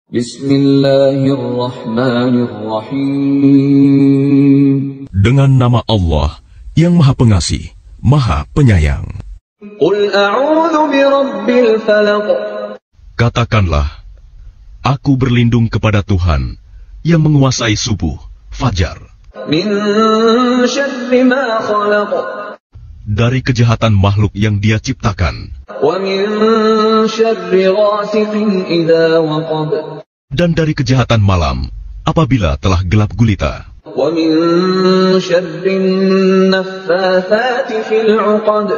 Bismillahirrahmanirrahim. Dengan nama Allah yang Maha Pengasih, Maha Penyayang. Qul a'udzu birabbil falaq. Katakanlah, aku berlindung kepada Tuhan yang menguasai subuh, fajar. Min syarri ma khalaq. Dari kejahatan makhluk yang Dia ciptakan. Wa min syarri ghasiqin idza waqab. Dan dari kejahatan malam apabila telah gelap gulita. Wa min syarrin naffatsati fil 'uqad.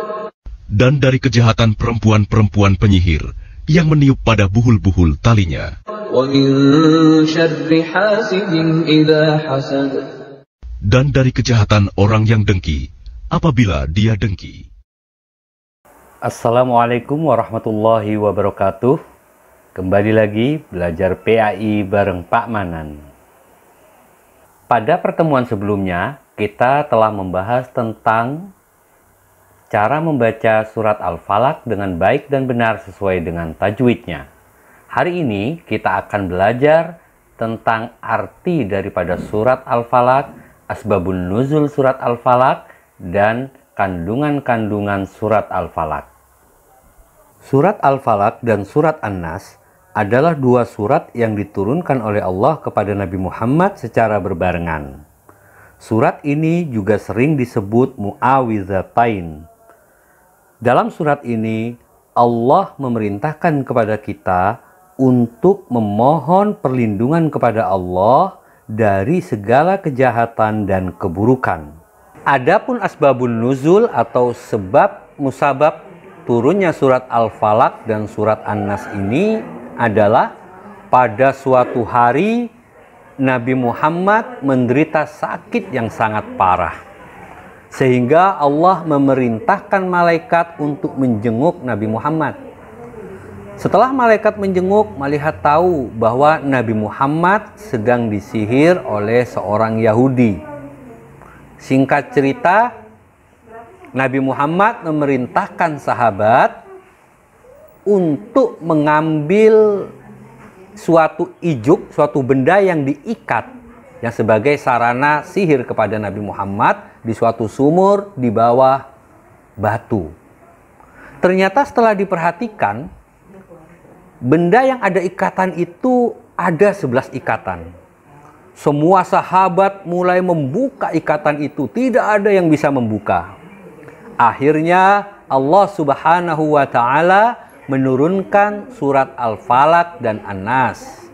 Dan dari kejahatan perempuan-perempuan penyihir yang meniup pada buhul-buhul talinya. Wa min syarri hasidin idza hasad. Dan dari kejahatan orang yang dengki apabila dia dengki. Assalamualaikum warahmatullahi wabarakatuh. Kembali lagi belajar PAI bareng Pak Manan. Pada pertemuan sebelumnya, kita telah membahas tentang cara membaca surat Al-Falaq dengan baik dan benar sesuai dengan tajwidnya. Hari ini kita akan belajar tentang arti daripada surat Al-Falaq, asbabun nuzul surat Al-Falaq, dan kandungan-kandungan surat Al-Falaq. Surat Al-Falaq dan surat An-Nas adalah dua surat yang diturunkan oleh Allah kepada Nabi Muhammad secara berbarengan. Surat ini juga sering disebut Mu'awwidzatain. Dalam surat ini, Allah memerintahkan kepada kita untuk memohon perlindungan kepada Allah dari segala kejahatan dan keburukan. Adapun asbabun nuzul atau sebab musabab turunnya surat Al-Falaq dan surat An-Nas ini adalah pada suatu hari Nabi Muhammad menderita sakit yang sangat parah. Sehingga Allah memerintahkan malaikat untuk menjenguk Nabi Muhammad. Setelah malaikat menjenguk, melihat tahu bahwa Nabi Muhammad sedang disihir oleh seorang Yahudi. Singkat cerita, Nabi Muhammad memerintahkan sahabat untuk mengambil suatu ijuk, suatu benda yang diikat yang sebagai sarana sihir kepada Nabi Muhammad di suatu sumur di bawah batu. Ternyata setelah diperhatikan, benda yang ada ikatan itu ada 11 ikatan. Semua sahabat mulai membuka ikatan itu, tidak ada yang bisa membuka. Akhirnya Allah Subhanahu wa Ta'ala menurunkan surat Al-Falaq dan An-Nas.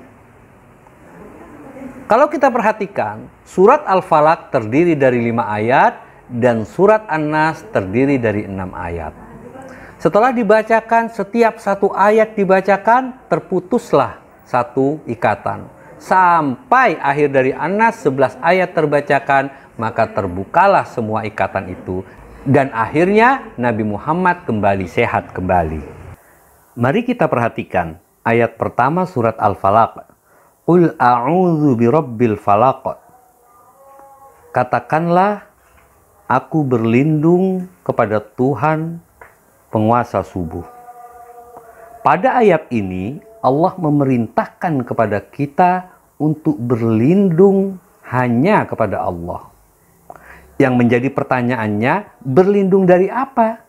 Kalau kita perhatikan, surat Al-Falaq terdiri dari 5 ayat dan surat An-Nas terdiri dari 6 ayat. Setelah dibacakan, setiap satu ayat dibacakan, terputuslah satu ikatan. Sampai akhir dari An-Nas 11 ayat terbacakan, maka terbukalah semua ikatan itu. Dan akhirnya Nabi Muhammad kembali sehat kembali. Mari kita perhatikan ayat pertama surat Al-Falaq. Qul a'udzu birabbil falaq. Katakanlah, aku berlindung kepada Tuhan penguasa subuh. Pada ayat ini Allah memerintahkan kepada kita untuk berlindung hanya kepada Allah. Yang menjadi pertanyaannya, berlindung dari apa?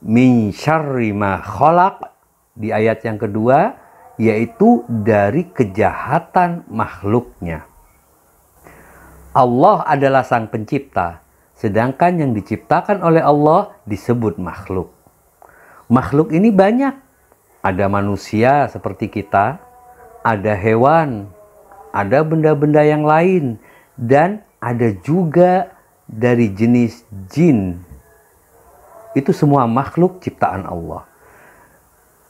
Min syarri ma khalaq di ayat yang kedua, yaitu dari kejahatan makhluknya. Allah adalah sang pencipta, sedangkan yang diciptakan oleh Allah disebut makhluk. Makhluk ini banyak. Ada manusia seperti kita, ada hewan, ada benda-benda yang lain, dan ada juga dari jenis jin. Itu semua makhluk ciptaan Allah.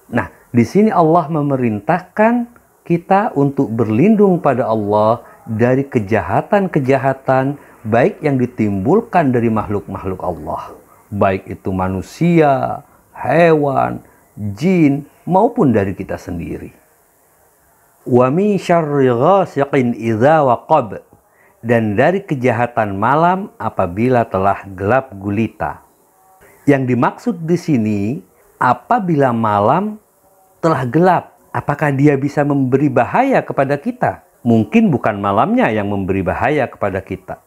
Nah, di sini Allah memerintahkan kita untuk berlindung pada Allah dari kejahatan-kejahatan baik yang ditimbulkan dari makhluk-makhluk Allah. Baik itu manusia, hewan, jin, maupun dari kita sendiri. Wa min syarri ghasiqin idza waqab. Dan dari kejahatan malam apabila telah gelap gulita. Yang dimaksud di sini, apabila malam telah gelap. Apakah dia bisa memberi bahaya kepada kita? Mungkin bukan malamnya yang memberi bahaya kepada kita,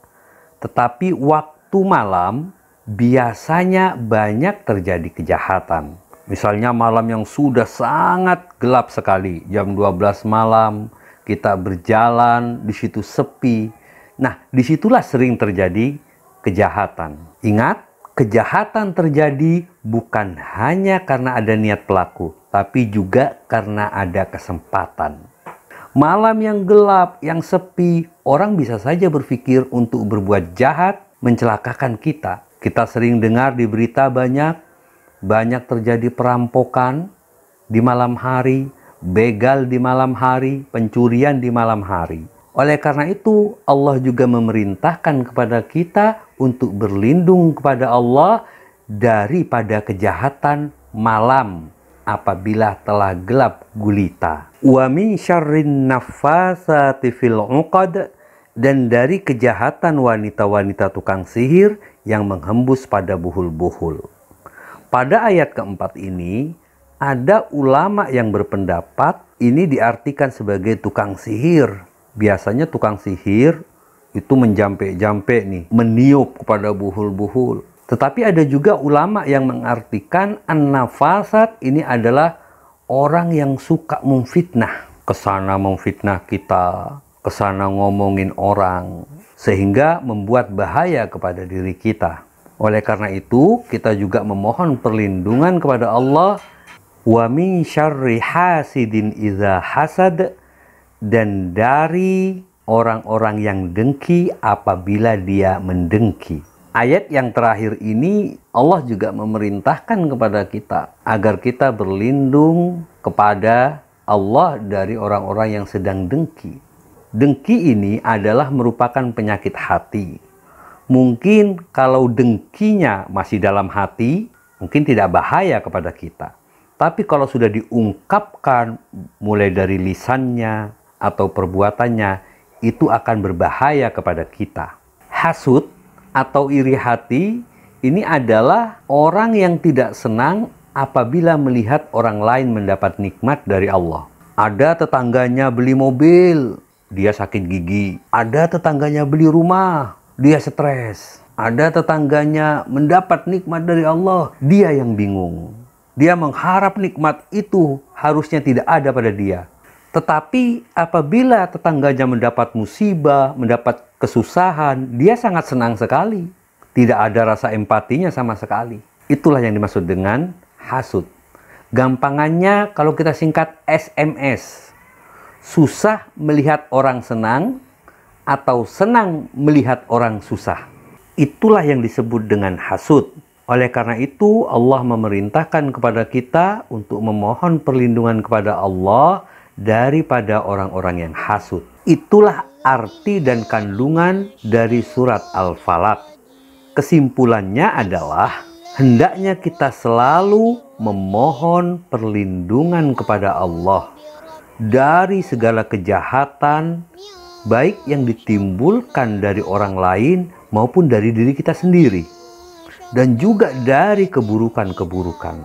tetapi waktu malam biasanya banyak terjadi kejahatan. Misalnya malam yang sudah sangat gelap sekali, jam 12 malam, kita berjalan, di situ sepi. Nah, disitulah sering terjadi kejahatan. Ingat, kejahatan terjadi bukan hanya karena ada niat pelaku, tapi juga karena ada kesempatan. Malam yang gelap, yang sepi, orang bisa saja berpikir untuk berbuat jahat, mencelakakan kita. Kita sering dengar di berita banyak terjadi perampokan di malam hari, begal di malam hari, pencurian di malam hari. Oleh karena itu, Allah juga memerintahkan kepada kita untuk berlindung kepada Allah daripada kejahatan malam apabila telah gelap gulita. Wa min syarrin naffasati fil 'uqad, dan dari kejahatan wanita-wanita tukang sihir yang menghembus pada buhul-buhul. Pada ayat keempat ini, ada ulama yang berpendapat ini diartikan sebagai tukang sihir. Biasanya tukang sihir itu menjampe-jampe nih, meniup kepada buhul-buhul. Tetapi ada juga ulama yang mengartikan an-nafasat ini adalah orang yang suka memfitnah. Kesana memfitnah kita, kesana ngomongin orang, sehingga membuat bahaya kepada diri kita. Oleh karena itu, kita juga memohon perlindungan kepada Allah. Wa min syarri hasidin idza hasad, dan dari orang-orang yang dengki apabila dia mendengki. Ayat yang terakhir ini Allah juga memerintahkan kepada kita agar kita berlindung kepada Allah dari orang-orang yang sedang dengki. Dengki ini adalah merupakan penyakit hati. Mungkin kalau dengkinya masih dalam hati, mungkin tidak bahaya kepada kita. Tapi kalau sudah diungkapkan mulai dari lisannya atau perbuatannya, itu akan berbahaya kepada kita. Hasud atau iri hati ini adalah orang yang tidak senang apabila melihat orang lain mendapat nikmat dari Allah. Ada tetangganya beli mobil, dia sakit gigi. Ada tetangganya beli rumah, dia stres. Ada tetangganya mendapat nikmat dari Allah, dia yang bingung. Dia mengharap nikmat itu harusnya tidak ada pada dia. Tetapi apabila tetangganya mendapat musibah, mendapat kesusahan, dia sangat senang sekali. Tidak ada rasa empatinya sama sekali. Itulah yang dimaksud dengan hasud. Gampangannya kalau kita singkat SMS. Susah melihat orang senang atau senang melihat orang susah. Itulah yang disebut dengan hasud. Oleh karena itu Allah memerintahkan kepada kita untuk memohon perlindungan kepada Allah daripada orang-orang yang hasud. Itulah arti dan kandungan dari surat Al-Falaq. Kesimpulannya adalah hendaknya kita selalu memohon perlindungan kepada Allah dari segala kejahatan, baik yang ditimbulkan dari orang lain maupun dari diri kita sendiri, dan juga dari keburukan-keburukan.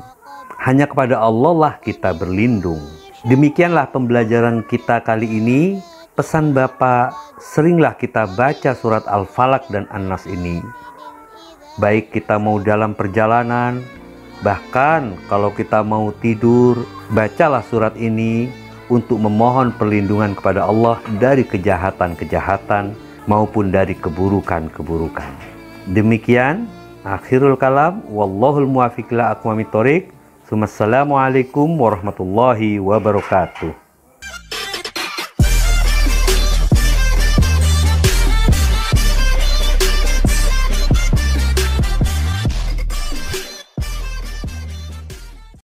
Hanya kepada Allah lah kita berlindung. Demikianlah pembelajaran kita kali ini. Pesan Bapak, seringlah kita baca surat Al-Falaq dan An-Nas ini. Baik kita mau dalam perjalanan, bahkan kalau kita mau tidur, bacalah surat ini untuk memohon perlindungan kepada Allah dari kejahatan-kejahatan maupun dari keburukan-keburukan. Demikian, akhirul kalam, wallahul muwaffiq ila aqwamit thoriq. Assalamualaikum warahmatullahi wabarakatuh.